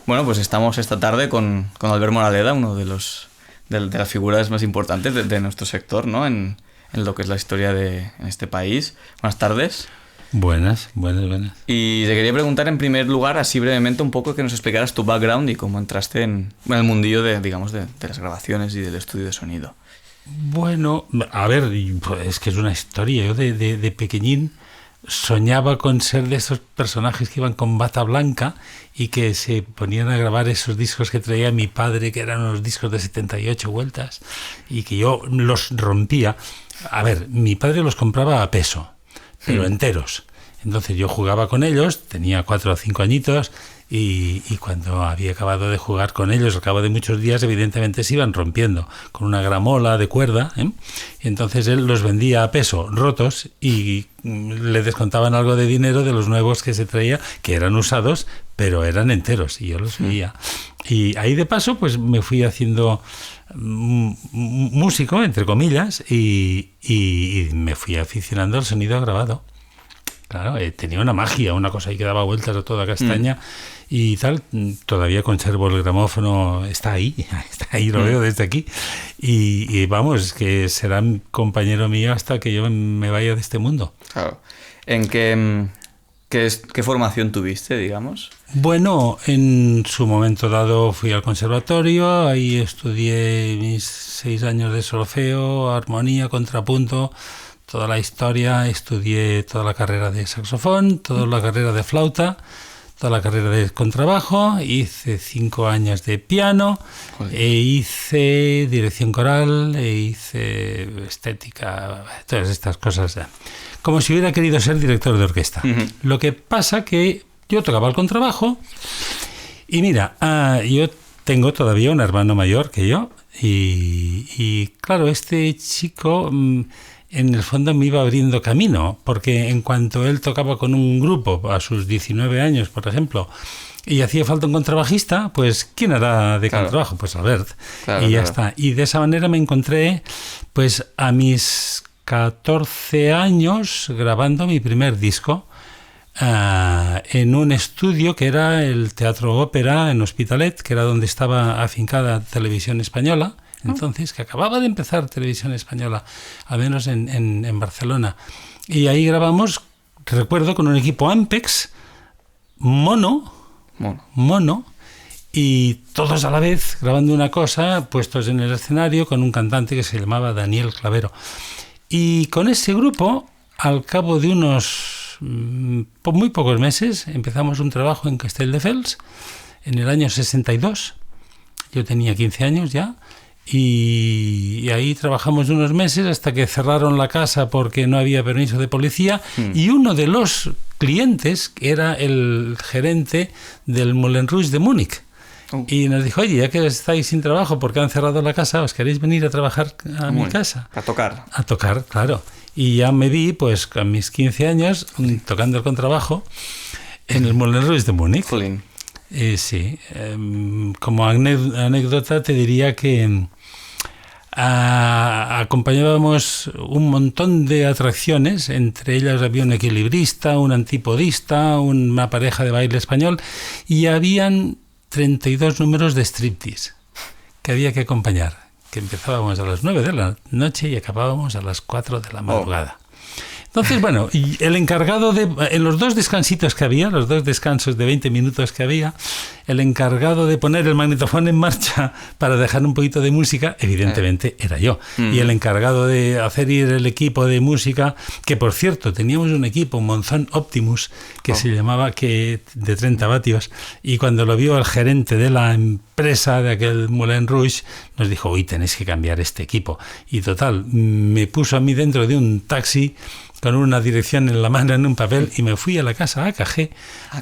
Bueno, pues estamos esta tarde con Albert Moraleda, uno de las figuras más importantes de nuestro sector, ¿no? En lo que es la historia en este país. Buenas tardes. Buenas. Y te quería preguntar en primer lugar, así brevemente, un poco que nos explicaras tu background y cómo entraste en el mundillo de las grabaciones y del estudio de sonido. Bueno, a ver, es que es una historia. Yo de pequeñín soñaba con ser de esos personajes que iban con bata blanca y que se ponían a grabar esos discos que traía mi padre, que eran unos discos de 78 vueltas, y que yo los rompía. A ver, mi padre los compraba a peso, pero enteros. Entonces yo jugaba con ellos, tenía 4 o 5 añitos, y cuando había acabado de jugar con ellos, al cabo de muchos días, evidentemente se iban rompiendo con una gramola de cuerda, ¿eh? Y entonces él los vendía a peso, rotos, y le descontaban algo de dinero de los nuevos que se traía, que eran usados, pero eran enteros, y yo los veía. Y ahí de paso, pues me fui haciendo músico, entre comillas, y me fui aficionando al sonido grabado. Claro, tenía una magia, una cosa ahí que daba vueltas a toda castaña y tal. Todavía conservo el gramófono, está ahí, lo veo desde aquí. Y vamos, que será compañero mío hasta que yo me vaya de este mundo. Claro. ¿En qué formación tuviste, digamos? Bueno, en su momento dado fui al conservatorio, ahí estudié mis 6 años de solfeo, armonía, contrapunto, toda la historia, estudié toda la carrera de saxofón, toda la carrera de flauta, toda la carrera de contrabajo, hice 5 años de piano, hice dirección coral, hice estética, todas estas cosas, como si hubiera querido ser director de orquesta. Uh-huh. Lo que pasa que yo tocaba el contrabajo y mira, yo tengo todavía un hermano mayor que yo y claro, este chico en el fondo me iba abriendo camino, porque en cuanto él tocaba con un grupo a sus 19 años, por ejemplo, y hacía falta un contrabajista, pues ¿quién hará de contrabajo? Pues Albert. Y ya está. Y de esa manera me encontré pues a mis 14 años grabando mi primer disco en un estudio que era el Teatro Ópera en Hospitalet, que era donde estaba afincada Televisión Española, entonces, que acababa de empezar Televisión Española, al menos en Barcelona. Y ahí grabamos, recuerdo, con un equipo Ampex, mono, y todos a la vez grabando una cosa, puestos en el escenario, con un cantante que se llamaba Daniel Clavero. Y con ese grupo, al cabo de unos muy pocos meses, empezamos un trabajo en Castelldefels, en el año 62. Yo tenía 15 años ya. Y ahí trabajamos unos meses hasta que cerraron la casa porque no había permiso de policía y uno de los clientes era el gerente del Moulin Rouge de Múnich y nos dijo, oye, ya que estáis sin trabajo porque han cerrado la casa, ¿os queréis venir a trabajar a mi casa? A tocar. A tocar, claro. Y ya me vi pues a mis 15 años tocando el contrabajo en el Moulin Rouge de Múnich. Sí, como anécdota te diría que acompañábamos un montón de atracciones, entre ellas había un equilibrista, un antipodista, una pareja de baile español y habían 32 números de striptease que había que acompañar, que empezábamos a las 9 de la noche y acabábamos a las 4 de la madrugada. Entonces, bueno, y el encargado en los 2 descansitos que había, los 2 descansos de 20 minutos que había, el encargado de poner el magnetofón en marcha para dejar un poquito de música, evidentemente era yo. Y el encargado de hacer ir el equipo de música, que por cierto, teníamos un equipo, un Monzón Optimus, que se llamaba, de 30 vatios, y cuando lo vio el gerente de la empresa de aquel Moulin Rouge, nos dijo, uy, tenéis que cambiar este equipo. Y total, me puso a mí dentro de un taxi con una dirección en la mano en un papel y me fui a la casa AKG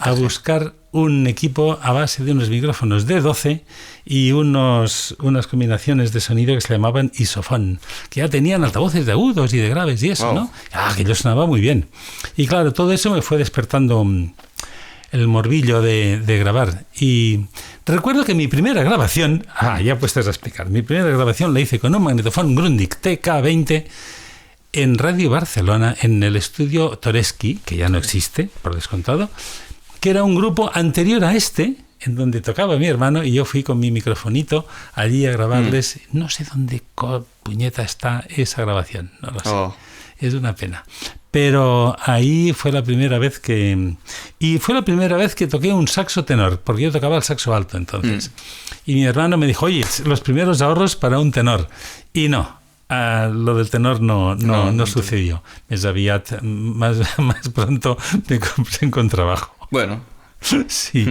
a buscar un equipo a base de unos micrófonos de 12 y unas combinaciones de sonido que se llamaban isofón, que ya tenían altavoces de agudos y de graves y eso, ¿no? Que yo sonaba muy bien. Y claro, todo eso me fue despertando el morbillo de grabar. Y recuerdo que mi primera grabación, ya puestes a explicar, mi primera grabación la hice con un magnetofón Grundig TK20 en Radio Barcelona, en el estudio Toresky, que ya no existe, por descontado, que era un grupo anterior a este, en donde tocaba mi hermano y yo fui con mi microfonito allí a grabarles. No sé dónde puñeta está esa grabación, no lo sé. Es una pena. Pero ahí fue la primera vez que... Y fue la primera vez que toqué un saxo tenor, porque yo tocaba el saxo alto entonces. Y mi hermano me dijo, oye, los primeros ahorros para un tenor. Y no, lo del tenor no sucedió. Més aviat, más pronto me compré un contrabajo. Bueno. Sí,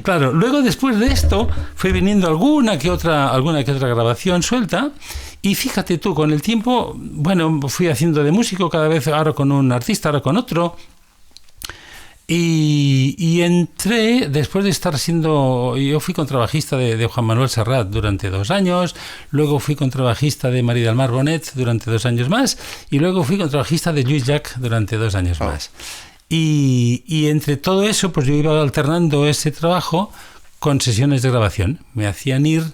claro. Luego, después de esto, fue viniendo alguna que otra grabación suelta. Y fíjate tú, con el tiempo, bueno, fui haciendo de músico cada vez, ahora con un artista, ahora con otro. Y entré, después de estar yo fui contrabajista de Juan Manuel Serrat durante 2 años, luego fui contrabajista de María del Mar Bonet durante 2 años más, y luego fui contrabajista de Lluís Llach durante 2 años más. Y entre todo eso, pues yo iba alternando ese trabajo con sesiones de grabación. Me hacían ir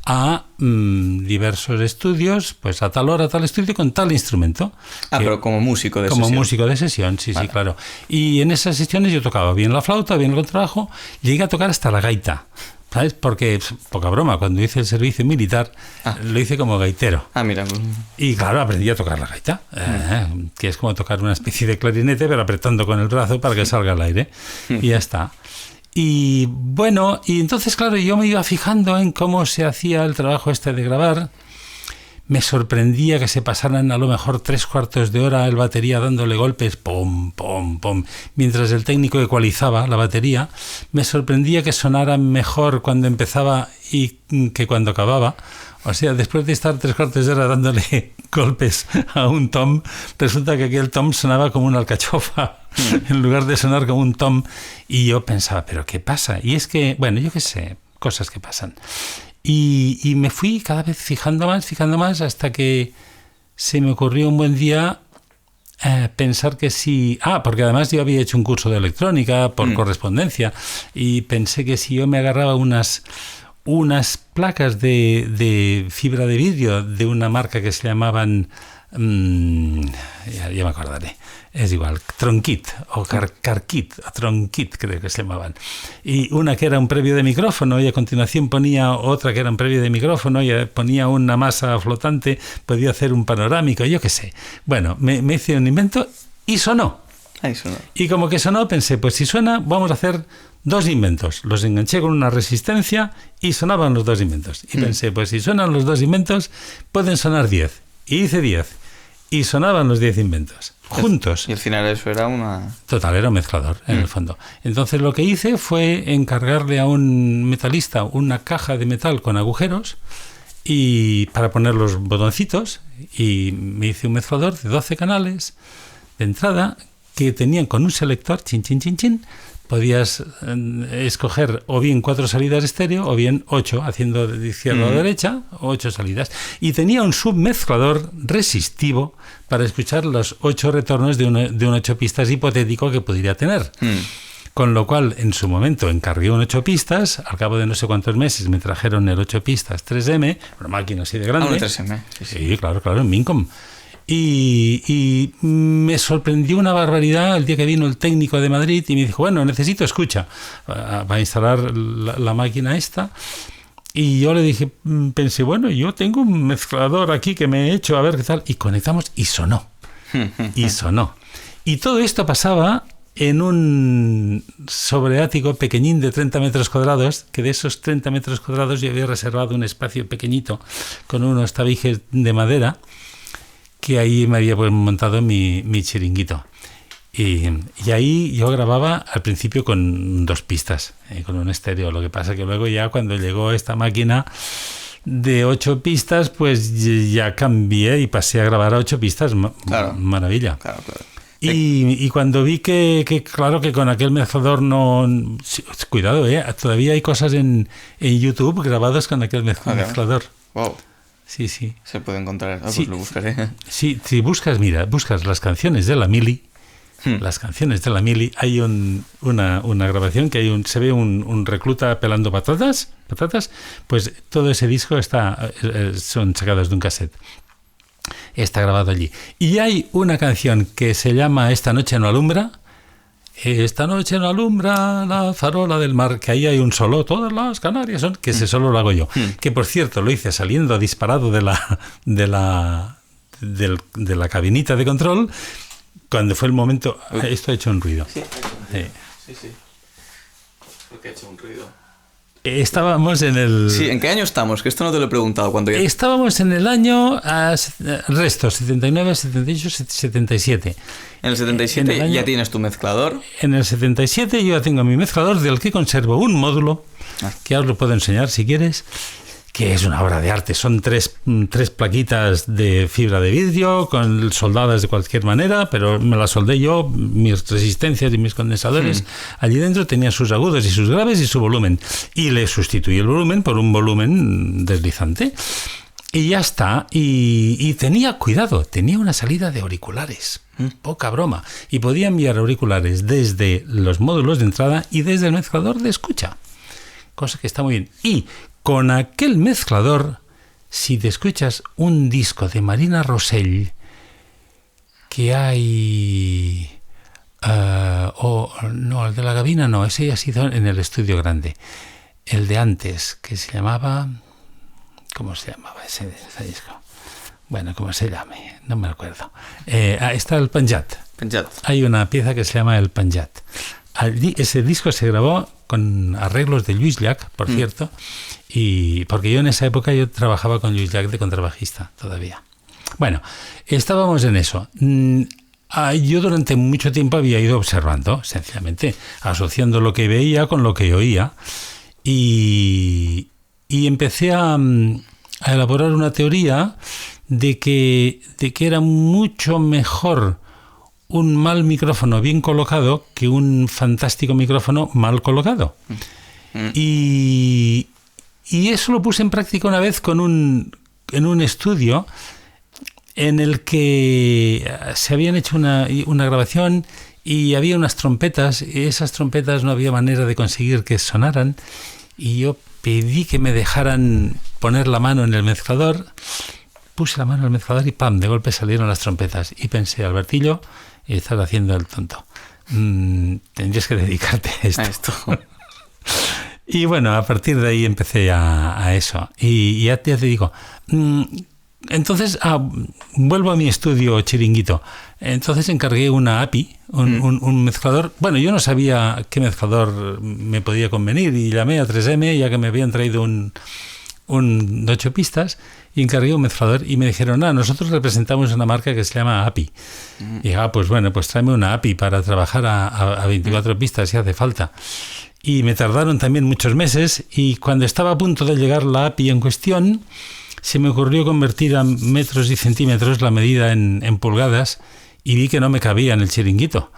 a diversos estudios, pues a tal hora, tal estudio, con tal instrumento. Pero como músico de sesión. Como músico de sesión, sí, vale. Sí, claro. Y en esas sesiones yo tocaba bien la flauta, bien el contrabajo, llegué a tocar hasta la gaita. ¿Sabes? Porque, poca broma, cuando hice el servicio militar, lo hice como gaitero. Mira. Y claro, aprendí a tocar la gaita, que es como tocar una especie de clarinete, pero apretando con el brazo para que salga el aire. Y ya está. Y bueno, y entonces, claro, yo me iba fijando en cómo se hacía el trabajo este de grabar. Me sorprendía que se pasaran a lo mejor 3/4 de hora el batería dándole golpes, pom, pom, pom, mientras el técnico ecualizaba la batería. Me sorprendía que sonara mejor cuando empezaba y que cuando acababa. O sea, después de estar 3/4 de hora dándole golpes a un tom, resulta que aquel tom sonaba como una alcachofa en lugar de sonar como un tom. Y yo pensaba, ¿pero qué pasa? Y es que, bueno, yo qué sé, cosas que pasan. Y me fui cada vez fijando más, hasta que se me ocurrió un buen día pensar que si... porque además yo había hecho un curso de electrónica por correspondencia, y pensé que si yo me agarraba unas placas de fibra de vidrio de una marca que se llamaban... ya me acordaré. Es igual, Tronquit o Carquit, Tronquit creo que se llamaban. Y una que era un previo de micrófono, y a continuación ponía otra que era un previo de micrófono, y ponía una masa flotante, podía hacer un panorámico, yo qué sé. Bueno, me hice un invento y sonó. Sonó. Y como que sonó, pensé, pues si suena, vamos a hacer 2 inventos. Los enganché con una resistencia y sonaban los 2 inventos. Y pensé, pues si suenan los 2 inventos, pueden sonar 10. Y hice 10. Y sonaban los 10 inventos. Juntos. Y al final eso era una... Total, era un mezclador, en el fondo. Entonces lo que hice fue encargarle a un metalista una caja de metal con agujeros y para poner los botoncitos, y me hice un mezclador de 12 canales de entrada que tenían con un selector, chin, chin, chin, chin. Podías escoger o bien 4 salidas estéreo o bien 8, haciendo de izquierda a derecha, 8 salidas. Y tenía un submezclador resistivo para escuchar los 8 retornos de un 8 pistas hipotético que podría tener. Con lo cual, en su momento, encargué un 8 pistas. Al cabo de no sé cuántos meses me trajeron el 8 pistas 3M, una máquina así de grande. Un 3M. Sí, claro, en Mincom. Y me sorprendió una barbaridad el día que vino el técnico de Madrid y me dijo, bueno, necesito escucha para instalar la máquina esta. Y yo le dije, pensé, bueno, yo tengo un mezclador aquí que me he hecho, a ver qué tal. Y conectamos y sonó. Y todo esto pasaba en un sobreático pequeñín de 30 metros cuadrados, que de esos 30 metros cuadrados yo había reservado un espacio pequeñito con unos tabiques de madera, que ahí me había montado mi chiringuito. Y ahí yo grababa al principio con 2 pistas, con un estéreo. Lo que pasa que luego ya cuando llegó esta máquina de 8 pistas, pues ya cambié y pasé a grabar a 8 pistas. Claro. Maravilla. Claro. Y cuando vi que claro que con aquel mezclador no... Cuidado, todavía hay cosas en YouTube grabadas con aquel mezclador. Wow. Sí. Se puede encontrar. Pues lo buscaré. Sí, si buscas las canciones de la Mili, hay una grabación que se ve un recluta pelando patatas, pues todo ese disco son sacados de un cassette. Está grabado allí. Y hay una canción que se llama Esta noche no alumbra, Esta noche no alumbra la farola del mar, que ahí hay un solo, todas las Canarias son, que ese solo lo hago yo. Que por cierto lo hice saliendo disparado de la cabinita de control, cuando fue el momento. Esto ha hecho un ruido. Sí. Porque ha hecho un ruido. Estábamos en el... Sí, ¿en qué año estamos? Que esto no te lo he preguntado. Estábamos en el año... resto, 79, 78, 77. En el 77 ya tienes tu mezclador. En el 77 yo ya tengo mi mezclador, del que conservo un módulo, que os lo puedo enseñar si quieres, que es una obra de arte. Son tres plaquitas de fibra de vidrio, soldadas de cualquier manera, pero me las soldé yo, mis resistencias y mis condensadores. Allí dentro tenía sus agudos y sus graves y su volumen. Y le sustituí el volumen por un volumen deslizante. Y ya está. Y tenía cuidado, tenía una salida de auriculares. Poca broma. Y podía enviar auriculares desde los módulos de entrada y desde el mezclador de escucha. Cosa que está muy bien. Y con aquel mezclador, si te escuchas un disco de Marina Rosell, que hay... no, el de la Gavina no, ese ya ha sido en el estudio grande. El de antes, que se llamaba... ¿Cómo se llamaba ese disco? Bueno, ¿cómo se llame? No me acuerdo. Está el Panjat. Hay una pieza que se llama el Panjat. Ese disco se grabó con arreglos de Lluís Llach, por cierto, y porque yo en esa época yo trabajaba con Lluís Llach de contrabajista todavía. Bueno, estábamos en eso. Yo durante mucho tiempo había ido observando, sencillamente, asociando lo que veía con lo que oía, y empecé a elaborar una teoría de que era mucho mejor un mal micrófono bien colocado que un fantástico micrófono mal colocado. Y eso lo puse en práctica una vez en un estudio en el que se habían hecho una grabación y había unas trompetas, y esas trompetas no había manera de conseguir que sonaran, y yo pedí que me dejaran poner la mano en el mezclador. Puse la mano en el mezclador y ¡pam!, de golpe salieron las trompetas. Y pensé, Albertillo, estás haciendo el tonto. Tendrías que dedicarte a esto. Y bueno, a partir de ahí empecé a eso. Y ya te digo, entonces vuelvo a mi estudio chiringuito. Entonces encargué una API, un mezclador. Bueno, yo no sabía qué mezclador me podía convenir y llamé a 3M, ya que me habían traído un 8 pistas, y encargué un mezclador y me dijeron, nosotros representamos una marca que se llama API. Y dije, pues bueno, pues tráeme una API para trabajar a 24 pistas si hace falta. Y me tardaron también muchos meses, y cuando estaba a punto de llegar la API en cuestión, se me ocurrió convertir a metros y centímetros la medida en pulgadas, y vi que no me cabía en el chiringuito.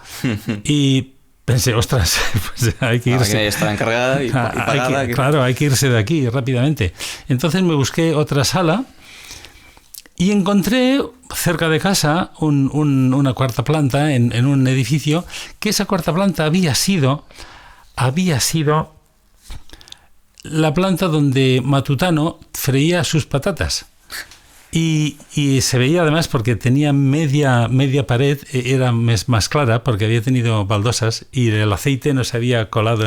Y pensé, ostras, pues hay que irse. Que estaba encargada y pagada. Claro, hay que irse de aquí rápidamente. Entonces me busqué otra sala y encontré cerca de casa una cuarta planta en un edificio, que esa cuarta planta había sido la planta donde Matutano freía sus patatas. Y se veía además, porque tenía media pared, era más clara porque había tenido baldosas y el aceite no se había colado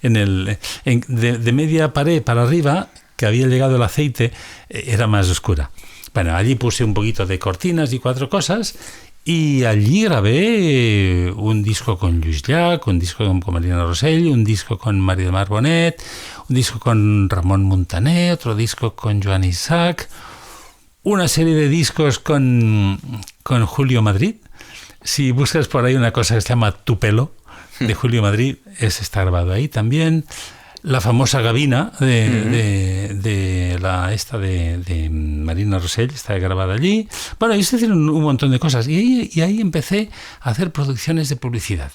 de media pared para arriba, que había llegado el aceite, era más oscura. Bueno, allí puse un poquito de cortinas y 4 cosas, y allí grabé un disco con Lluís Llach, un disco con Marina Rosell, un disco con Maria del Mar Bonet, un disco con Ramon Muntaner, otro disco con Joan Isaac, una serie de discos con Julio Madrid. Si buscas por ahí una cosa que se llama Tu pelo, de Julio Madrid, está grabado ahí también. La famosa Gavina de Marina Rosell está grabada allí. Bueno, y se hicieron un montón de cosas. Y ahí empecé a hacer producciones de publicidad.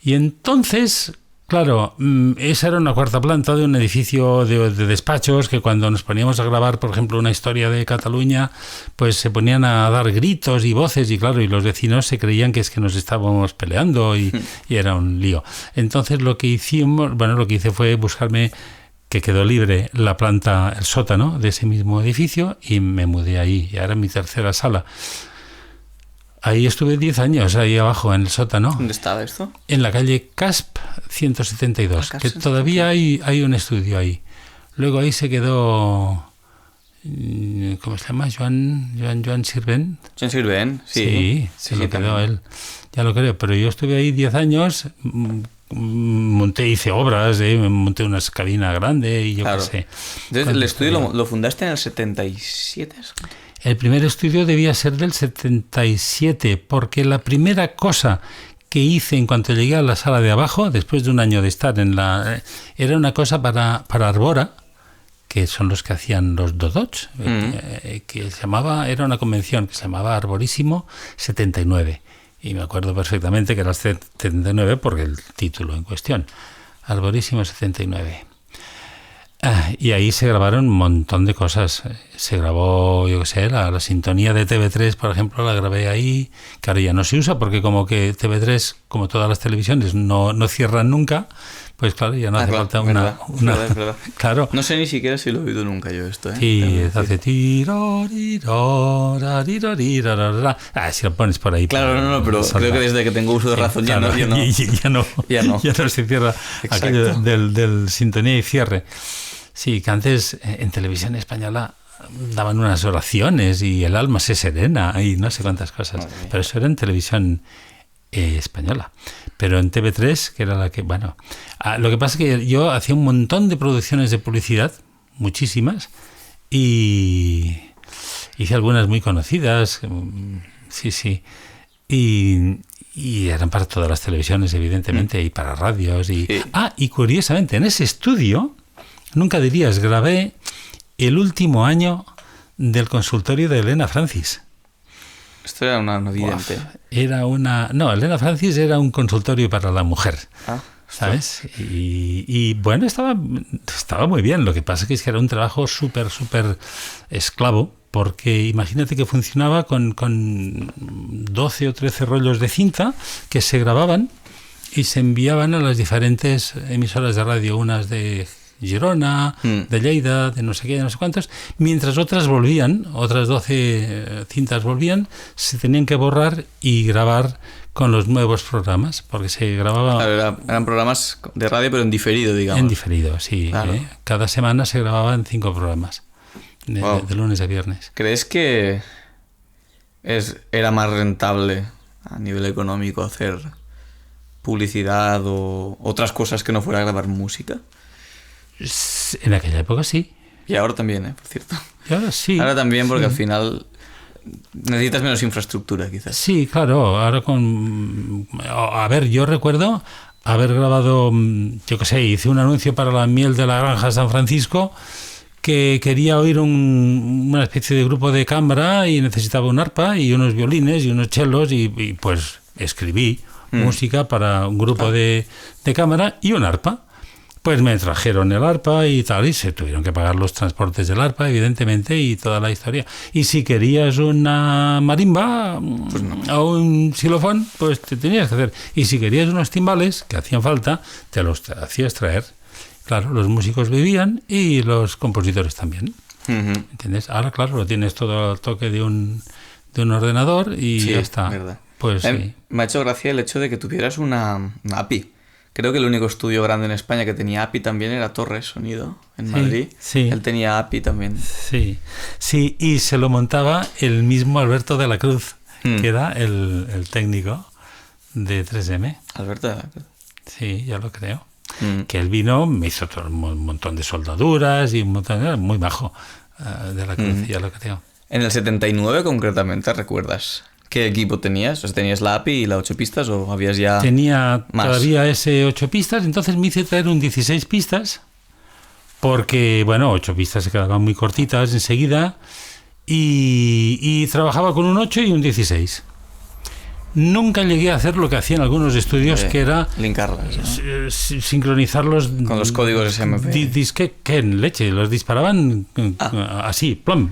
Y entonces, claro, esa era una cuarta planta de un edificio de despachos, que cuando nos poníamos a grabar, por ejemplo, una historia de Cataluña, pues se ponían a dar gritos y voces, y claro, y los vecinos se creían que es que nos estábamos peleando, y era un lío. Entonces lo que hice fue buscarme, que quedó libre la planta, el sótano de ese mismo edificio, y me mudé ahí, y ahora mi tercera sala. Ahí estuve 10 años, ahí abajo, en el sótano. ¿Dónde estaba esto? En la calle Casp 172, que todavía hay un estudio ahí. Luego ahí se quedó... ¿Cómo se llama? Joan Sirvent. Joan Sirvent, sí. Sí, se lo quedó él. Ya lo creo, pero yo estuve ahí 10 años, hice obras, monté una cabina grande y yo qué sé. Entonces, ¿el estudio lo fundaste en el 77? El primer estudio debía ser del 77, porque la primera cosa que hice en cuanto llegué a la sala de abajo, después de un año de estar era una cosa para Arbora, que son los que hacían los Dodots, que era una convención que se llamaba Arborísimo 79. Y me acuerdo perfectamente que era el 79 porque el título en cuestión, Arborísimo 79. Y ahí se grabaron un montón de cosas. Se grabó, yo qué sé, la sintonía de TV3, por ejemplo, la grabé ahí, que ahora ya no se usa porque como que TV3, como todas las televisiones, no cierran nunca, pues claro, ya no hace falta una... Verdad. Claro. No sé ni siquiera si lo he oído nunca yo esto, ¿eh? Sí, hace si lo pones por ahí. Claro, pero creo que desde que tengo uso de razón ya no se cierra. Exacto. Aquello del sintonía y cierre. Sí, que antes en televisión española daban unas oraciones y el alma se serena y no sé cuántas cosas. Pero eso era en televisión española. Pero en TV3, que era la que... Bueno, lo que pasa es que yo hacía un montón de producciones de publicidad, muchísimas, y hice algunas muy conocidas, sí. Y eran para todas las televisiones, evidentemente, y para radios. Y curiosamente, en ese estudio... Nunca dirías, grabé el último año del consultorio de Elena Francis. Esto era una no vidente. Elena Francis era un consultorio para la mujer, ¿sabes? Y bueno, estaba muy bien. Lo que pasa es que era un trabajo súper esclavo, porque imagínate que funcionaba con 12 o 13 rollos de cinta que se grababan y se enviaban a las diferentes emisoras de radio, unas de Girona, de Lleida, de no sé qué, de no sé cuántos, mientras otras 12 cintas volvían, se tenían que borrar y grabar con los nuevos programas, porque se grababa... Claro, eran programas de radio, pero en diferido, digamos. En diferido, sí. Claro. Cada semana se grababan 5 programas, de lunes a viernes. ¿Crees que era más rentable a nivel económico hacer publicidad o otras cosas que no fuera a grabar música? En aquella época sí. Y ahora también, por cierto. Y ahora sí. Ahora también, porque al final necesitas menos infraestructura, quizás. Sí, claro. Ahora yo recuerdo haber grabado, yo qué sé, hice un anuncio para la miel de la granja San Francisco que quería oír una especie de grupo de cámara y necesitaba un arpa y unos violines y unos chelos y pues escribí música para un grupo de cámara y un arpa. Pues me trajeron el arpa y tal, y se tuvieron que pagar los transportes del arpa, evidentemente, y toda la historia. Y si querías una marimba pues no, o un xilofón, pues te tenías que hacer. Y si querías unos timbales, que hacían falta, te los hacías traer. Claro, los músicos vivían y los compositores también. ¿Entiendes? Ahora, claro, lo tienes todo al toque de un ordenador y ya está. Verdad. Pues sí. Me ha hecho gracia el hecho de que tuvieras una API. Creo que el único estudio grande en España que tenía API también era Torres Sonido, en Madrid. Sí. Él tenía API también. Sí, y se lo montaba el mismo Alberto de la Cruz, que era el técnico de 3M. Alberto de la Cruz. Sí, ya lo creo. Que él vino, me hizo un montón de soldaduras y un montón, era muy bajo de la Cruz, ya lo creo. En el 79 concretamente, ¿recuerdas qué equipo tenías? O sea, ¿tenías la API y la 8 pistas o habías ya Tenía más? Todavía ese 8 pistas, entonces me hice traer un 16 pistas porque, 8 pistas se quedaban muy cortitas enseguida y trabajaba con un 8 y un 16. Nunca llegué a hacer lo que hacían algunos estudios, que era linkarlas, ¿no? Sincronizarlos con los códigos SMP. ¿Qué en leche? Los disparaban así, plum,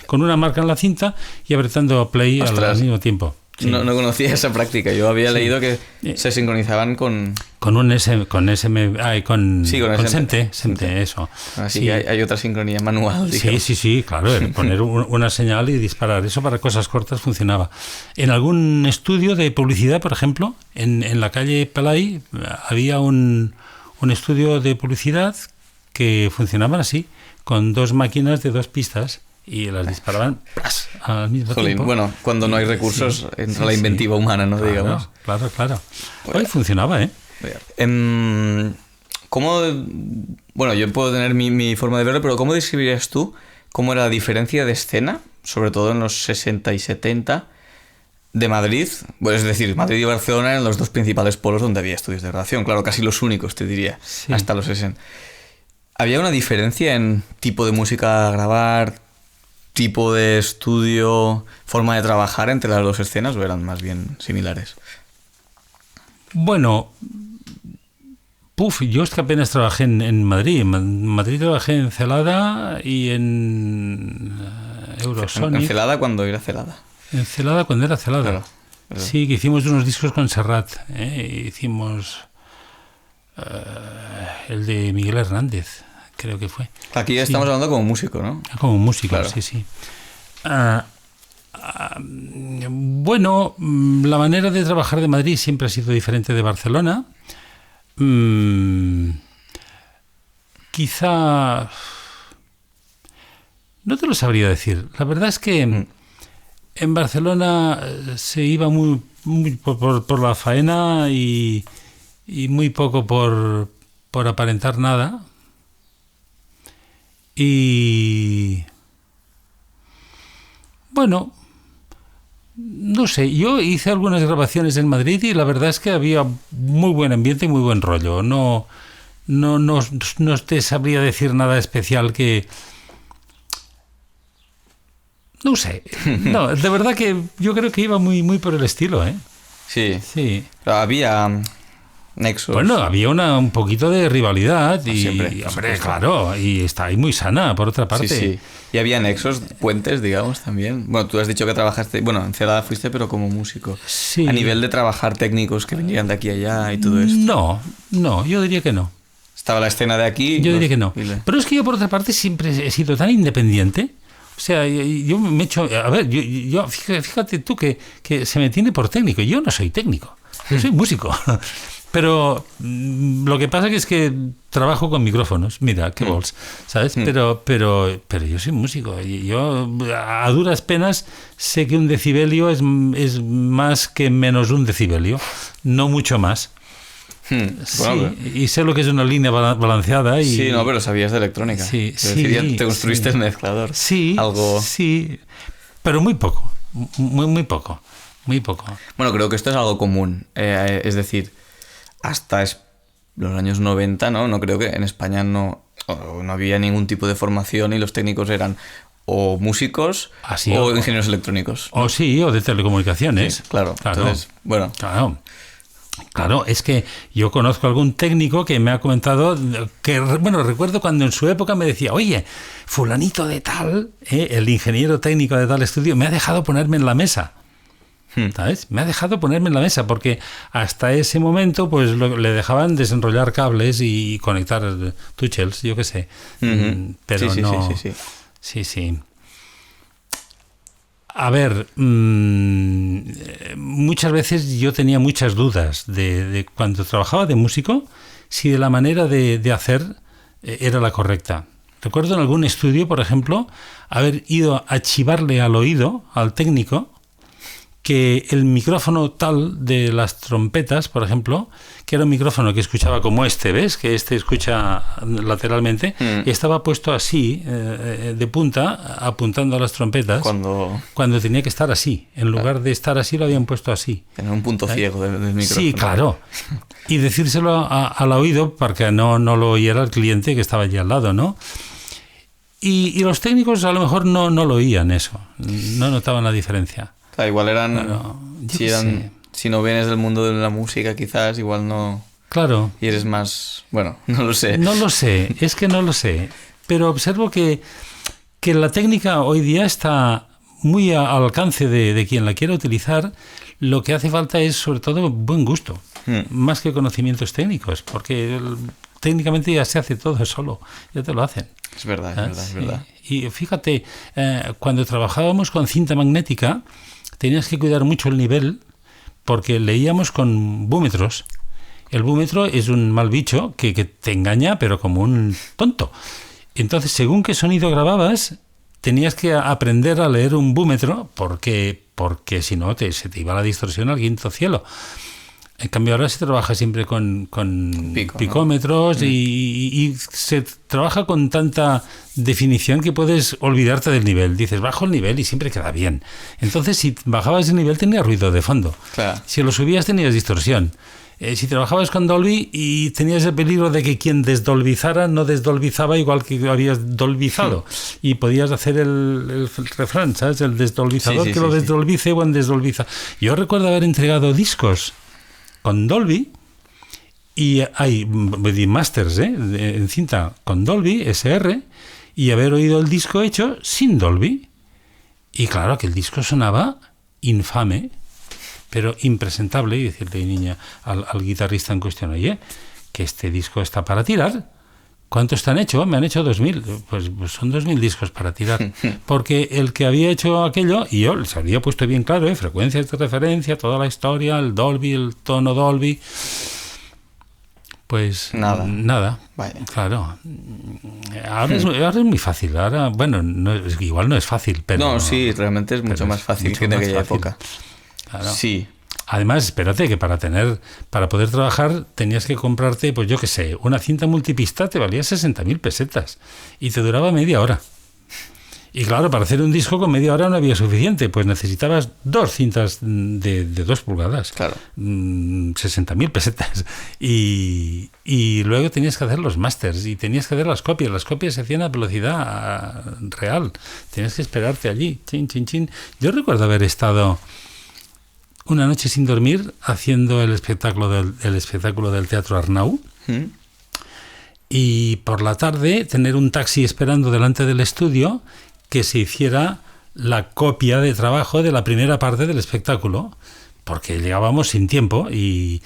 con una marca en la cinta y apretando play al mismo tiempo. Sí. No conocía esa práctica. Yo había leído que se sincronizaban con... Con un con SEMTE, eso. Así que hay otra sincronía manual, digamos. Sí, claro. Poner una señal y disparar. Eso para cosas cortas funcionaba. En algún estudio de publicidad, por ejemplo, en la calle Pelay, había un estudio de publicidad que funcionaban así, con 2 máquinas de 2 pistas. Y las disparaban al mismo tiempo. Bueno, cuando no hay recursos entra la inventiva humana, ¿no? Claro, digamos. Claro. Hoy funcionaba, ¿eh? ¿Cómo? Bueno, yo puedo tener mi forma de verlo, pero ¿cómo describirías tú cómo era la diferencia de escena, sobre todo en los 60 y 70, de Madrid? Pues es decir, Madrid y Barcelona eran los 2 principales polos donde había estudios de grabación. Claro, casi los únicos, te diría, hasta los 60. ¿Había una diferencia en tipo de música a grabar, tipo de estudio, forma de trabajar entre las 2 escenas, o eran más bien similares? Bueno, yo es que apenas trabajé en Madrid. En Madrid trabajé en Celada y en Eurosonic. ¿En Celada cuando era Celada? En Celada cuando era Celada. Claro. Sí, que hicimos unos discos con Serrat. Hicimos el de Miguel Hernández, creo que fue. Aquí estamos hablando como músico, ¿no? Como músico, claro. Sí. Bueno, la manera de trabajar de Madrid siempre ha sido diferente de Barcelona. Quizá... No te lo sabría decir. La verdad es que en Barcelona se iba muy por la faena y muy poco por aparentar nada. Y... Bueno, no sé, yo hice algunas grabaciones en Madrid y la verdad es que había muy buen ambiente y muy buen rollo. No te sabría decir nada especial que... No sé, no, de verdad que yo creo que iba muy por el estilo, ¿eh? Sí. Pero había nexos. Bueno, había un poquito de rivalidad y, siempre, hombre, claro, y está ahí muy sana, por otra parte. Sí. Y había nexos, puentes, digamos, también. Bueno, tú has dicho que trabajaste, bueno, en Celada fuiste, pero como músico. Sí. A nivel de trabajar técnicos que venían de aquí a allá y todo esto. No, yo diría que no. Estaba la escena de aquí. Yo diría que no. Pero es que yo, por otra parte, siempre he sido tan independiente. O sea, yo me he hecho... A ver, yo fíjate tú que se me tiene por técnico. Yo no soy técnico, yo soy músico. Pero lo que pasa es que trabajo con micrófonos. Mira, qué bols, ¿sabes? Pero yo soy músico. Y yo a duras penas sé que un decibelio es más que menos un decibelio. No mucho más. Bueno, y sé lo que es una línea balanceada. Sí, no, pero sabías de electrónica. Sí, te construiste el mezclador. Sí, pero muy poco. Muy poco. Bueno, creo que esto es algo común. Es decir, hasta los años 90, ¿no? No creo que en España no había ningún tipo de formación y los técnicos eran o músicos o ingenieros electrónicos, ¿no? O de telecomunicaciones. Sí, claro. Entonces, bueno. Claro, es que yo conozco algún técnico que me ha comentado que, bueno, recuerdo cuando en su época me decía, oye, fulanito de tal, el ingeniero técnico de tal estudio, me ha dejado ponerme en la mesa. ¿Sabes? Me ha dejado ponerme en la mesa porque hasta ese momento pues le dejaban desenrollar cables y conectar touchels, yo qué sé. Pero sí. A ver, muchas veces yo tenía muchas dudas de cuando trabajaba de músico, si de la manera de hacer era la correcta. Recuerdo en algún estudio, por ejemplo, haber ido a chivarle al oído al técnico que el micrófono tal de las trompetas, por ejemplo, que era un micrófono que escuchaba como ¿ves? Que escucha lateralmente, y estaba puesto así, de punta, apuntando a las trompetas, cuando tenía que estar así. En lugar de estar así, lo habían puesto así. En un punto ciego del micrófono. Sí, claro. Y decírselo al oído para que no lo oyera el cliente que estaba allí al lado, ¿no? Y los técnicos a lo mejor no lo oían eso, no notaban la diferencia. O sea, igual si no vienes del mundo de la música, quizás, igual no... Claro. Y eres más... Bueno, no lo sé. No lo sé, es que no lo sé. Pero observo que la técnica hoy día está muy al alcance de quien la quiera utilizar. Lo que hace falta es, sobre todo, buen gusto, más que conocimientos técnicos, porque técnicamente ya se hace todo solo, ya te lo hacen. Es verdad, es verdad. Y fíjate, cuando trabajábamos con cinta magnética, tenías que cuidar mucho el nivel, porque leíamos con búmetros. El búmetro es un mal bicho que te engaña, pero como un tonto. Entonces, según qué sonido grababas, tenías que aprender a leer un búmetro, porque si no se te iba la distorsión al quinto cielo. En cambio, ahora se trabaja siempre con picómetros, ¿no? y se trabaja con tanta definición que puedes olvidarte del nivel. Dices, bajo el nivel y siempre queda bien. Entonces, si bajabas el nivel, tenías ruido de fondo. Claro. Si lo subías, tenías distorsión. Si trabajabas con Dolby y tenías el peligro de que quien desdolbizara no desdolbizaba igual que habías dolbizado. Y podías hacer el refrán, ¿sabes? El desdolbizador lo desdolbice, buen desdolbiza. Yo recuerdo haber entregado discos con Dolby y hay masters en cinta con Dolby, SR, y haber oído el disco hecho sin Dolby. Y claro que el disco sonaba infame, pero impresentable, y decirle, niña, al guitarrista en cuestión, oye, que este disco está para tirar. ¿Cuántos te han hecho? Me han hecho 2000. Pues son 2000 discos para tirar. Porque el que había hecho aquello, y yo les había puesto bien claro, frecuencias de referencia, toda la historia, el Dolby, el tono Dolby. Pues nada. Vaya. Claro. Ahora es muy fácil. Ahora, bueno, igual no es fácil, pero... No, sí, realmente es mucho más fácil que en aquella época. Claro. Sí. Además, espérate, que para poder trabajar tenías que comprarte, pues yo qué sé, una cinta multipista te valía 60.000 pesetas y te duraba media hora. Y claro, para hacer un disco con media hora no había suficiente, pues necesitabas 2 cintas de 2 pulgadas. Claro. 60.000 pesetas. Y luego tenías que hacer los másters y tenías que hacer las copias. Las copias se hacían a velocidad real. Tenías que esperarte allí. Chin, chin, chin. Yo recuerdo haber estado una noche sin dormir haciendo el espectáculo del Teatro Arnau. Y por la tarde tener un taxi esperando delante del estudio que se hiciera la copia de trabajo de la primera parte del espectáculo, porque llegábamos sin tiempo y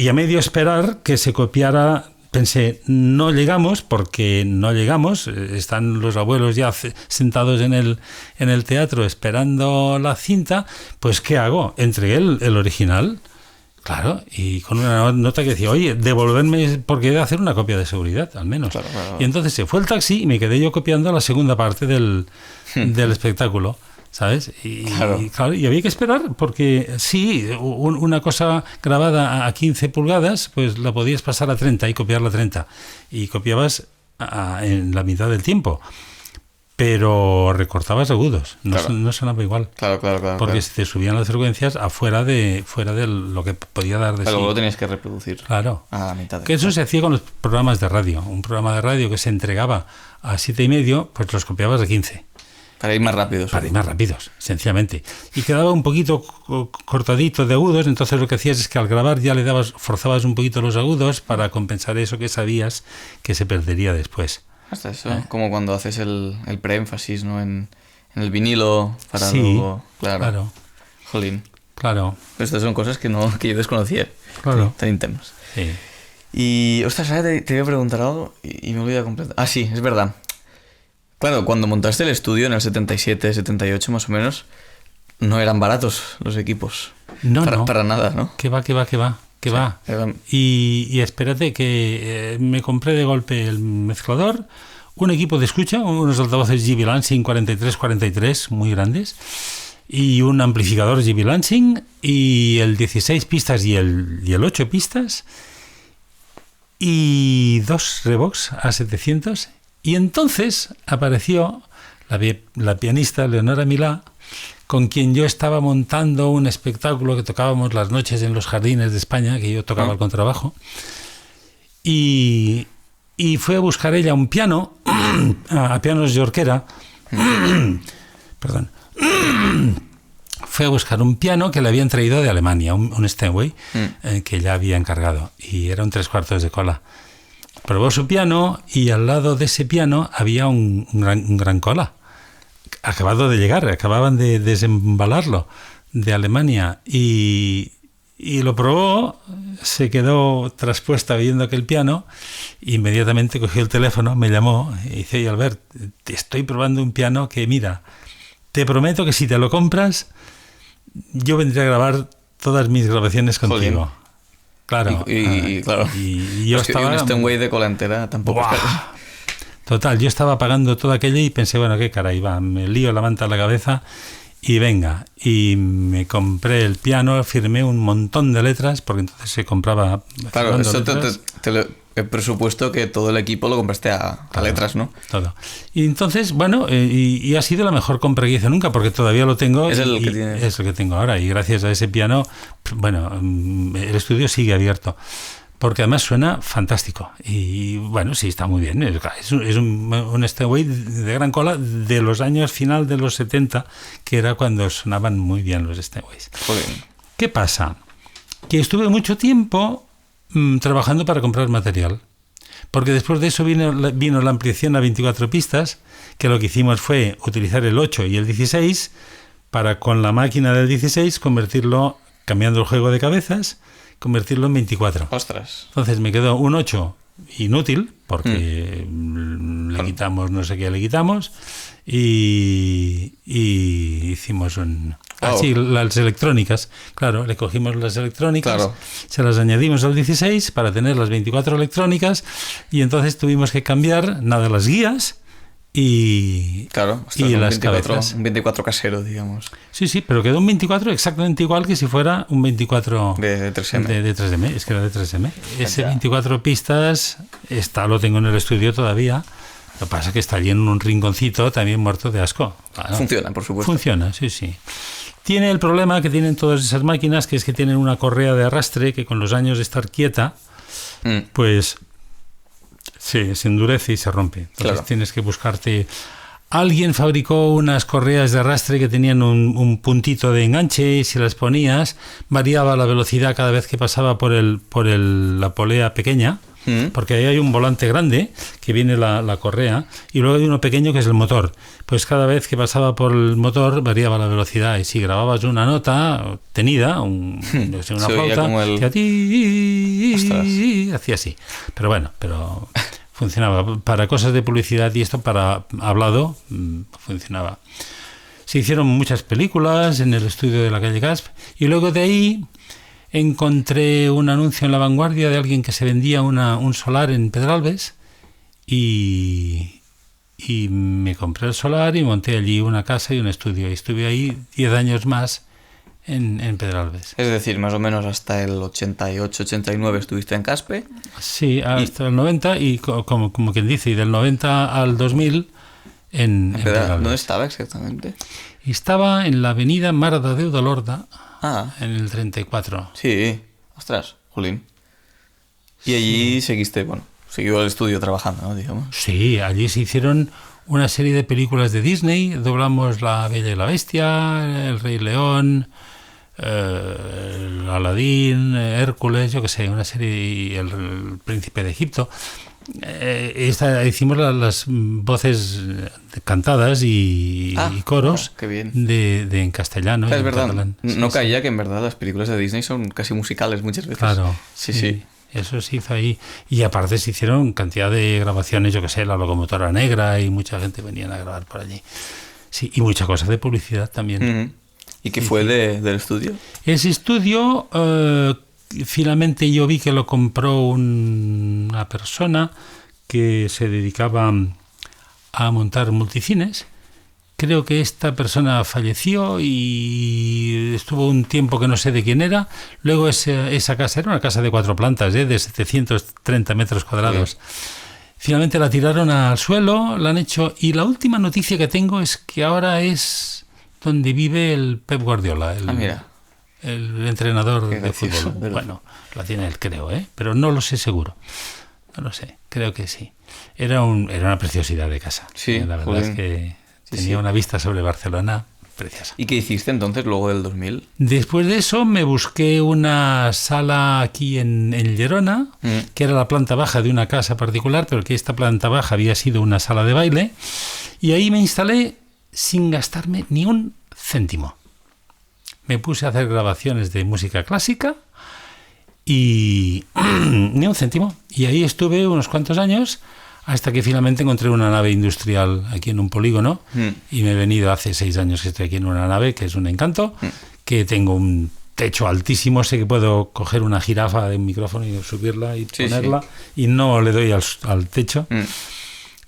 a medio esperar que se copiara. Pensé, no llegamos porque no llegamos, están los abuelos ya sentados en el teatro esperando la cinta, pues ¿qué hago? Entregué el original, claro, y con una nota que decía, oye, devolverme porque he de hacer una copia de seguridad, al menos. Claro. Y entonces se fue el taxi y me quedé yo copiando la segunda parte del espectáculo. ¿Sabes? Y había que esperar porque sí, una cosa grabada a 15 pulgadas, pues la podías pasar a 30 y copiarla a 30. Y copiabas en la mitad del tiempo. Pero recortabas agudos, no sonaba igual. Claro. Porque se te subían las frecuencias fuera de lo que podía dar de sí. Luego lo tenías que reproducir. Claro. A la mitad. Que eso se hacía con los programas de radio. Un programa de radio que se entregaba a 7,5, pues los copiabas a 15. Para ir más rápidos. Para ir más rápidos, sencillamente. Y quedaba un poquito cortadito de agudos, entonces lo que hacías es que al grabar ya forzabas un poquito los agudos para compensar eso que sabías que se perdería después. Hasta eso, como cuando haces el preénfasis, ¿no? En el vinilo para luego... Claro. Jolín. Claro. Pero estas son cosas que yo desconocía. Claro. Tan temas. Sí. Y, ostras, te iba a preguntar algo y me olvidé completamente. Ah, sí, es verdad. Claro, cuando montaste el estudio en el 77, 78 más o menos, no eran baratos los equipos. No. Para nada, ¿no? ¿Qué va? Y espérate que me compré de golpe el mezclador, un equipo de escucha, unos altavoces GB Lansing 4343 muy grandes, y un amplificador GB Lansing, y el 16 pistas y el 8 pistas, y 2 Revox A700. Y entonces apareció la pianista Leonora Milá, con quien yo estaba montando un espectáculo que tocábamos las noches en los jardines de España, que yo tocaba el contrabajo, y fue a buscar ella un piano, a Pianos Jorquera, perdón, fue a buscar un piano que le habían traído de Alemania, un Steinway, que ya había encargado, y era un 3/4 de cola. Probó su piano y al lado de ese piano había un gran cola acabado de llegar, acababan de desembalarlo de Alemania y lo probó, se quedó traspuesta viendo aquel piano, inmediatamente cogió el teléfono, me llamó y dice: oye, Albert, te estoy probando un piano que, mira, te prometo que si te lo compras, yo vendré a grabar todas mis grabaciones contigo. Jolín. Claro. Claro. Y yo estaba... un Steinway de cola entera tampoco es caro. Total, yo estaba pagando todo aquello y pensé, bueno, qué caray, va, me lío la manta a la cabeza y venga. Y me compré el piano, firmé un montón de letras, porque entonces se compraba... Claro, eso el presupuesto que todo el equipo lo compraste a letras, ¿no? Todo. Y entonces, bueno, y ha sido la mejor compra que hice nunca, porque todavía lo tengo. Es el que tiene. Es el que tengo ahora. Y gracias a ese piano, bueno, el estudio sigue abierto. Porque además suena fantástico. Y bueno, sí, está muy bien. Es un Steinway de gran cola de los años final de los 70, que era cuando sonaban muy bien los Steinways. Joder. ¿Qué pasa? Que estuve mucho tiempo trabajando para comprar material, porque después de eso vino la ampliación a 24 pistas, que lo que hicimos fue utilizar el 8 y el 16 para, con la máquina del 16, convertirlo, cambiando el juego de cabezas, convertirlo en 24. Ostras. Entonces me quedó un 8 inútil, porque le quitamos no sé qué le quitamos, y hicimos un... sí, las electrónicas, claro, le cogimos las electrónicas, claro, se las añadimos al 16 para tener las 24 electrónicas, y entonces tuvimos que cambiar las guías y, claro, y las cabezas. Un 24 casero, digamos. Sí, pero quedó un 24 exactamente igual que si fuera un 24 de 3M. De 3M, es que era de 3M. Ese 24 pistas lo tengo en el estudio todavía. Lo que pasa es que está allí en un rinconcito también muerto de asco. Bueno, funciona, por supuesto. Funciona, sí. Tiene el problema que tienen todas esas máquinas, que es que tienen una correa de arrastre que con los años de estar quieta, pues se endurece y se rompe. Entonces tienes que buscarte... Alguien fabricó unas correas de arrastre que tenían un puntito de enganche, y si las ponías variaba la velocidad cada vez que pasaba por la polea pequeña, porque ahí hay un volante grande que viene la correa, y luego hay uno pequeño que es el motor. Pues cada vez que pasaba por el motor variaba la velocidad, y si grababas una nota tenida, una flauta, hacía así. Pero bueno, funcionaba. Para cosas de publicidad y esto para hablado, funcionaba. Se hicieron muchas películas en el estudio de la calle Gasp, y luego de ahí encontré un anuncio en La Vanguardia de alguien que se vendía un solar en Pedralbes, y me compré el solar y monté allí una casa y un estudio, y estuve ahí 10 años más en Pedralbes. Es decir, más o menos hasta el 88-89 estuviste en Caspe. Sí, hasta el 90, y como quien dice, y del 90 al 2000 en Pedralbes. ¿Dónde estaba exactamente? Estaba en la avenida Marda de Udolorda, en el 34. Sí, ostras, jolín. Y allí siguió el estudio trabajando, ¿no? Digamos. Sí, allí se hicieron una serie de películas de Disney, doblamos La Bella y la Bestia, El Rey León, Aladín, Hércules, yo qué sé, una serie, el Príncipe de Egipto. Hicimos las voces cantadas y coros en castellano. Es verdad, catalán. No caía que en verdad las películas de Disney son casi musicales muchas veces. Claro, sí. Eso se hizo ahí. Y aparte se hicieron cantidad de grabaciones, yo que sé, La Locomotora Negra, y mucha gente venía a grabar por allí. Sí, y muchas cosas de publicidad también. ¿Y qué fue del estudio? Ese estudio, finalmente yo vi que lo compró una persona que se dedicaba a montar multicines. Creo que esta persona falleció y estuvo un tiempo que no sé de quién era. Luego esa casa era una casa de 4 plantas, de 730 metros cuadrados. Finalmente la tiraron al suelo, la han hecho, y la última noticia que tengo es que ahora es donde vive el Pep Guardiola, el entrenador de fútbol. ¿verdad? Bueno, la tiene él, creo, pero no lo sé seguro. No lo sé, creo que sí. Era una preciosidad de casa. Sí, la verdad es que tenía una vista sobre Barcelona preciosa. ¿Y qué hiciste entonces luego del 2000? Después de eso me busqué una sala aquí en Llerona, que era la planta baja de una casa particular, pero que esta planta baja había sido una sala de baile, y ahí me instalé sin gastarme ni un céntimo. Me puse a hacer grabaciones de música clásica y ni un céntimo. Y ahí estuve unos cuantos años hasta que finalmente encontré una nave industrial aquí en un polígono y me he venido hace 6 años que estoy aquí en una nave que es un encanto, que tengo un techo altísimo, sé que puedo coger una jirafa de un micrófono y subirla y ponerla y no le doy al techo.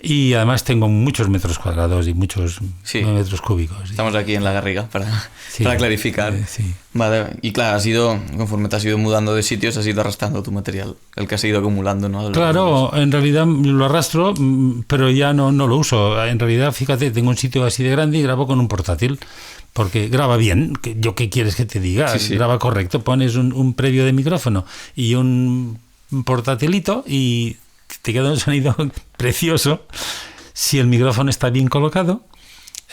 Y además tengo muchos metros cuadrados y muchos metros cúbicos. Estamos aquí en la Garriga para clarificar. Vale, y claro, conforme te has ido mudando de sitios, has ido arrastrando tu material, el que has ido acumulando, ¿no? Claro, en realidad lo arrastro, pero ya no lo uso. En realidad, fíjate, tengo un sitio así de grande y grabo con un portátil, porque graba bien. ¿Qué quieres que te diga? Graba correcto, pones un previo de micrófono y un portátilito y te queda un sonido precioso. Si el micrófono está bien colocado,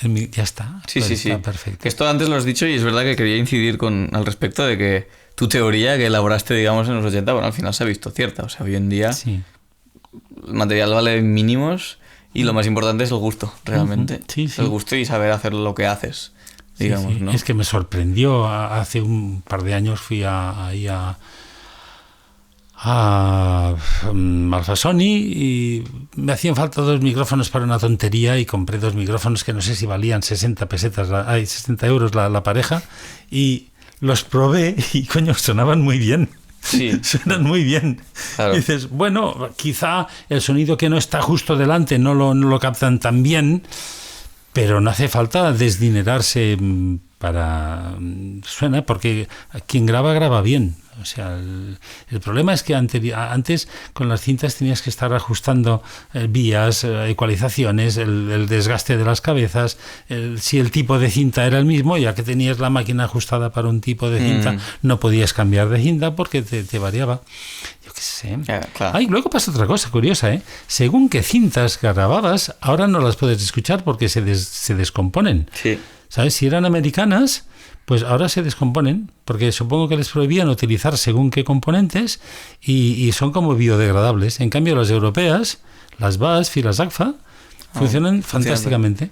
ya está. Está perfecto. Que esto antes lo has dicho y es verdad que quería incidir al respecto de que tu teoría que elaboraste, digamos, en los 80, bueno, al final se ha visto cierta. O sea, hoy en día el material vale mínimos y lo más importante es el gusto, realmente. El gusto y saber hacer lo que haces, digamos, ¿no? Es que me sorprendió. Hace un par de años fui ahí a Sony y me hacían falta 2 micrófonos para una tontería y compré 2 micrófonos que no sé si valían 60 euros la pareja y los probé y coño, sonaban muy bien. Suenan muy bien. Claro. Y dices, bueno, quizá el sonido que no está justo delante no lo captan tan bien, pero no hace falta desdinerarse para... Suena, porque quien graba bien. O sea, el problema es que antes con las cintas tenías que estar ajustando vías, ecualizaciones, el desgaste de las cabezas, si el tipo de cinta era el mismo, ya que tenías la máquina ajustada para un tipo de cinta, no podías cambiar de cinta porque te variaba. Yo qué sé. Claro. Luego pasa otra cosa curiosa, ¿eh? Según qué cintas grababas, ahora no las puedes escuchar porque se descomponen. Sí. ¿Sabes? Si eran americanas, pues ahora se descomponen, porque supongo que les prohibían utilizar según qué componentes y son como biodegradables. En cambio, las europeas, las BASF y las AGFA, funcionan fantásticamente.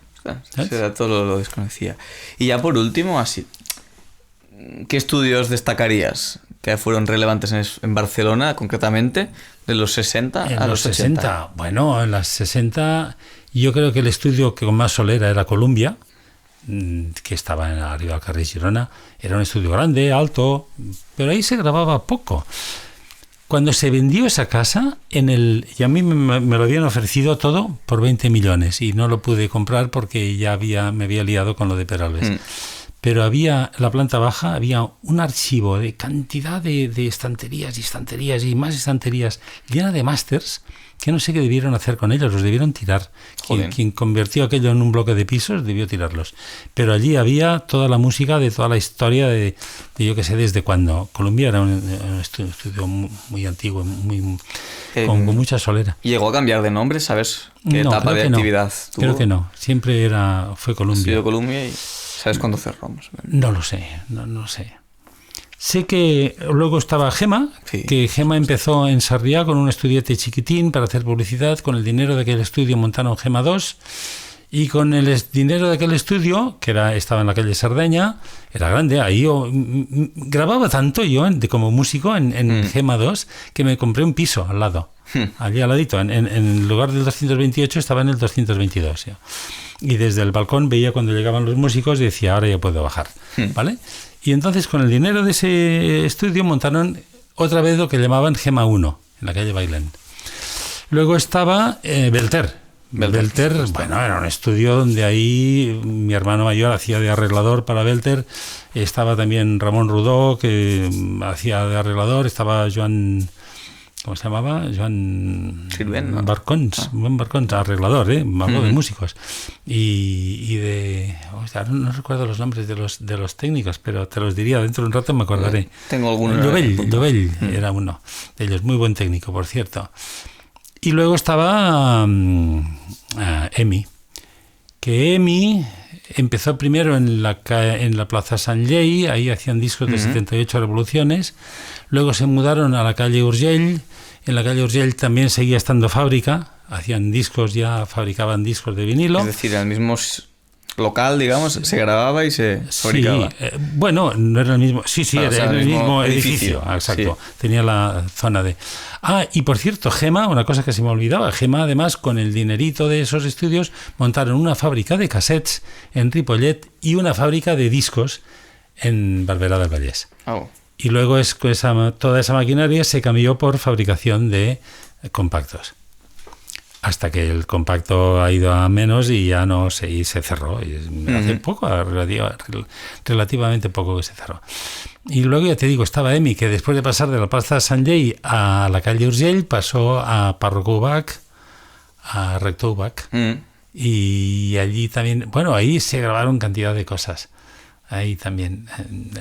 Ese dato lo desconocía. Y ya por último, así, ¿qué estudios destacarías que fueron relevantes en Barcelona, concretamente, de los 60 a los 60? Bueno, en las 60 yo creo que el estudio que con más solera era Columbia, que estaba arriba del carrer Girona. Era un estudio grande, alto, pero ahí se grababa poco. Cuando se vendió esa casa, y a mí me lo habían ofrecido todo por 20 millones y no lo pude comprar porque me había liado con lo de Peralves. Pero en la planta baja había un archivo de cantidad de estanterías y estanterías y más estanterías llena de másters que no sé qué debieron hacer con ellos, los debieron tirar. Quien convirtió aquello en un bloque de pisos debió tirarlos. Pero allí había toda la música de toda la historia de yo que sé desde cuándo. Columbia era un estudio muy antiguo, con mucha solera. ¿Llegó a cambiar de nombre? ¿Sabes qué etapa de actividad tuvo? Creo que no, siempre fue Columbia. Ha sido Columbia y ¿sabes cuándo cerró? No lo sé, no sé. Sé que luego estaba Gema, que Gema empezó en Sarriá con un estudiante chiquitín para hacer publicidad. Con el dinero de aquel estudio montaron Gema 2 y con el dinero de aquel estudio, que estaba en la calle Sardeña, era grande, ahí grababa tanto yo como músico en Gema 2 que me compré un piso al lado, allí al ladito. En lugar del 228 estaba en el 222. ¿Ya? Y desde el balcón veía cuando llegaban los músicos y decía, ahora ya puedo bajar, ¿vale? Y entonces con el dinero de ese estudio montaron otra vez lo que llamaban Gema 1, en la calle Bailén. Luego estaba Belter. Belter, bueno, era un estudio donde ahí mi hermano mayor hacía de arreglador para Belter. Estaba también Ramón Rudó, que hacía de arreglador. Estaba Joan... ¿Cómo se llamaba? Joan Sirven, ¿no? Barcons, arreglador, hablo de músicos. Y de... no recuerdo los nombres de los técnicos, pero te los diría, dentro de un rato me acordaré. Tengo alguno. Llobell era uno de ellos, muy buen técnico, por cierto. Y luego estaba Emi, que Emi empezó primero en la Plaza Sant Llei, ahí hacían discos de 78 revoluciones. Luego se mudaron a la calle Urgell. En la calle Urgell también seguía estando fábrica. Hacían discos, fabricaban discos de vinilo. Es decir, el mismo local, digamos, se grababa y se fabricaba. Sí, bueno, no era el mismo. Sí, Claro, era o sea, el mismo edificio. Exacto. Sí. Tenía la zona de. Ah, y por cierto, Gema, una cosa que se me olvidaba. Gema, además, con el dinerito de esos estudios, montaron una fábrica de cassettes en Ripollet y una fábrica de discos en Barberà del Vallès. Oh. Y luego toda esa maquinaria se cambió por fabricación de compactos. Hasta que el compacto ha ido a menos y ya no sé, y se cerró. Y hace poco, relativamente poco que se cerró. Y luego ya te digo, estaba EMI, que después de pasar de la Plaza de Sant Llei a la calle Urgell, pasó a Parroco Ubach, a Rector Ubach. Y allí también, bueno, ahí se grabaron cantidad de cosas. Ahí también,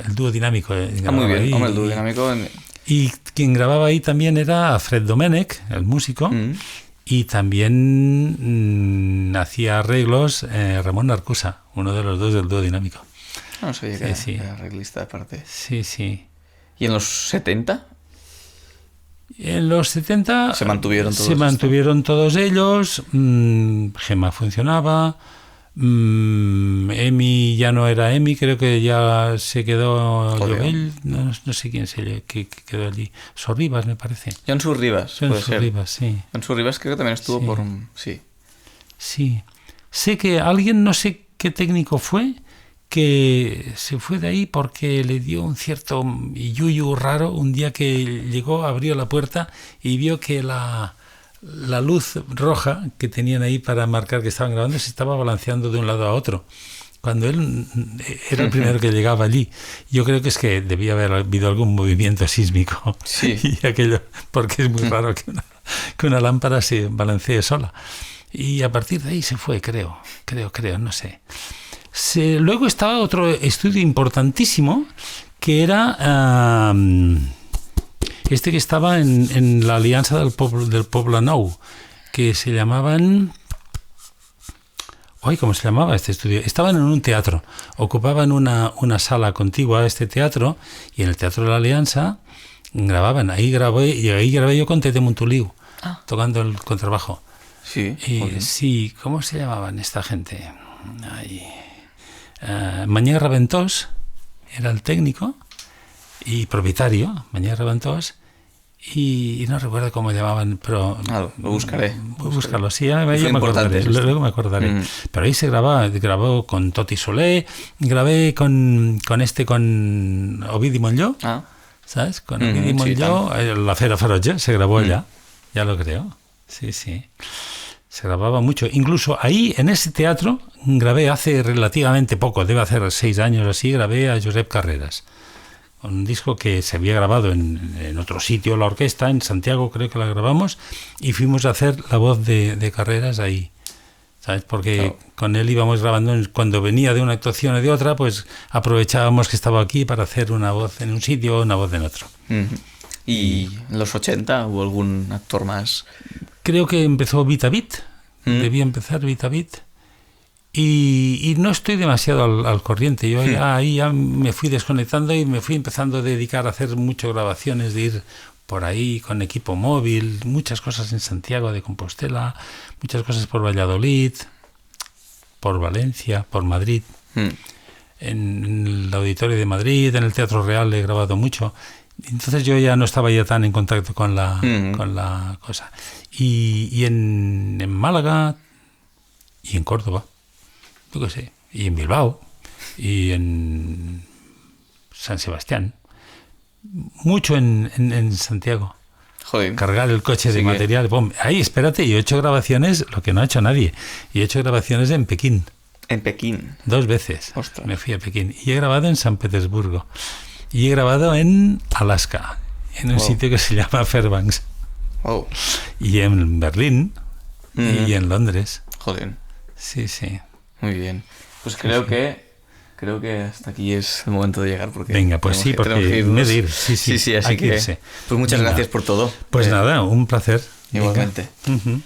el dúo dinámico. Muy bien, ahí, hombre, el dúo dinámico. Y quien grababa ahí también era Fred Domènech, el músico, y también hacía arreglos Ramón Narcusa, uno de los dos del dúo dinámico. No sabía que era arreglista aparte. Sí, sí. ¿Y en los 70? En los 70 se mantuvieron todos. Se mantuvieron todos ellos. Gema funcionaba. Emi ya no era Emi, creo que ya se quedó Jovel, no sé quién que quedó allí. Sorribas, me parece. John Sorribas, puede ser. Sorribas, sí. John Sorribas creo que también estuvo por... Sí. Sí. Sé que alguien, no sé qué técnico fue, que se fue de ahí porque le dio un cierto yuyu raro un día que llegó, abrió la puerta y vio que la luz roja que tenían ahí para marcar que estaban grabando se estaba balanceando de un lado a otro, cuando él era el primero que llegaba allí. Yo creo que es que debía haber habido algún movimiento sísmico. Sí. Y aquello, porque es muy raro que una lámpara se balancee sola. Y a partir de ahí se fue, creo, no sé. Luego estaba otro estudio importantísimo que era que estaba en la alianza del Poblenou, que se llamaban... ¿Cómo se llamaba este estudio? Estaban en un teatro, ocupaban una sala contigua a este teatro, y en el Teatro de la Alianza grababan. Ahí grabé yo con Tete Montoliu, tocando el contrabajo. Sí. Sí, ¿cómo se llamaban esta gente? Mañé Raventós era el técnico y propietario, Mañé Raventós, y no recuerdo cómo llamaban, pero... lo buscaré. Buscarlo, sí, luego me acordaré. Pero ahí se grabó con Toti Soler, grabé con Ovidi Montlló, ¿sabes? Con Ovidi Montlló, La Fera Ferotge se grabó allá, ya lo creo, sí. Se grababa mucho. Incluso ahí, en ese teatro, grabé hace relativamente poco, debe hacer 6 años así, grabé a Josep Carreras. Un disco que se había grabado en otro sitio, la orquesta, en Santiago creo que la grabamos, y fuimos a hacer la voz de Carreras ahí. ¿Sabes? Porque con él íbamos grabando, cuando venía de una actuación o de otra, pues aprovechábamos que estaba aquí para hacer una voz en un sitio o una voz en otro. ¿Y en los 80 hubo algún actor más? Creo que empezó Vitavit, debía empezar Vitavit, y no estoy demasiado al corriente. Yo ahí ya me fui desconectando y me fui empezando a dedicar a hacer muchas grabaciones, de ir por ahí con equipo móvil, muchas cosas en Santiago de Compostela, muchas cosas por Valladolid, por Valencia, por Madrid. En el Auditorio de Madrid, en el Teatro Real he grabado mucho. Entonces yo ya no estaba ya tan en contacto con la cosa. Y en Málaga y en Córdoba, yo qué sé, y en Bilbao y en San Sebastián, mucho en Santiago. Joder. Cargar el coche de material. Ahí, espérate, yo he hecho grabaciones, lo que no ha hecho nadie. Y he hecho grabaciones en Pekín. ¿En Pekín? 2 veces. Ostras. Me fui a Pekín. Y he grabado en San Petersburgo. Y he grabado en Alaska, en un sitio que se llama Fairbanks. Y en Berlín y en Londres. Joder. Sí. Muy bien. Pues creo que hasta aquí es el momento de llegar. Porque venga, pues sí, porque me de ir. Sí, así que... Pues muchas gracias por todo. Pues nada, un placer. Igualmente. Venga.